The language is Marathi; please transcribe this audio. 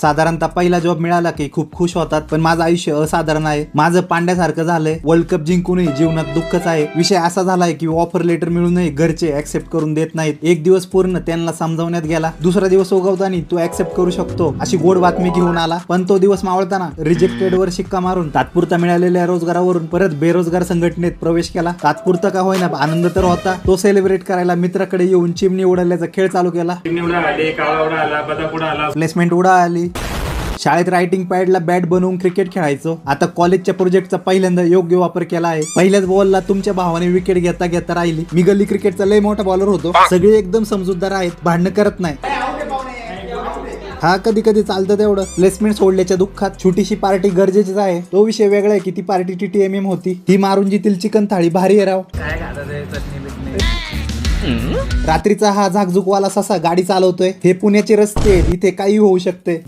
साधारणतः पहिला जॉब मिळाला की खूप खुश होतात, पण माझं आयुष्य असाधारण आहे. माझं पांड्यासारखं झालंय. वर्ल्ड कप जिंकूनही जीवनात दुःखच आहे. विषय असा झालाय की ऑफर लेटर मिळूनही घरचे ऍक्सेप्ट करून देत नाहीत. एक दिवस पूर्ण त्यांना समजावण्यात गेला, दुसरा दिवस उगवताना तू ऍक्सेप्ट करू शकतो अशी गोड बातमी घेऊन आला. पण तो दिवस मावळताना रिजेक्टेड वर शिक्का मारून तात्पुरता मिळालेल्या रोजगारावरून परत बेरोजगार संघटनेत प्रवेश केला. तात्पुरता का होईना आनंद तर होता. तो सेलिब्रेट करायला मित्राकडे येऊन चिमणी उडाल्याचा खेळ चालू केला. प्लेसमेंट उडा आली. शाळेत रायटिंग पॅडला बॅट बनवून क्रिकेट खेळायचो. आता कॉलेजच्या प्रोजेक्टचा पहिल्यांदा योग्य वापर केला आहे. पहिल्याच बॉलला तुमच्या भावाने विकेट घेता घेता राहिली. मी गल्ली क्रिकेटचा लय मोठा बॉलर होतो. सगळे एकदम समजूतदार आहेत, भांडणं करत नाही. हा कधी कधी चालतं तेवढं. प्लेसमेंट सोडल्याच्या दुःखात छोटीशी पार्टी गरजेचीच आहे. तो विषय वेगळा आहे की ती पार्टी TTMM होती. ती मारून जीतील चिकन थाळी भारी आहे राव. रात्रीचा हा झाकझुकवाला ससा गाडी चालवतोय. हे पुण्याचे रस्ते, इथे काही होऊ शकते.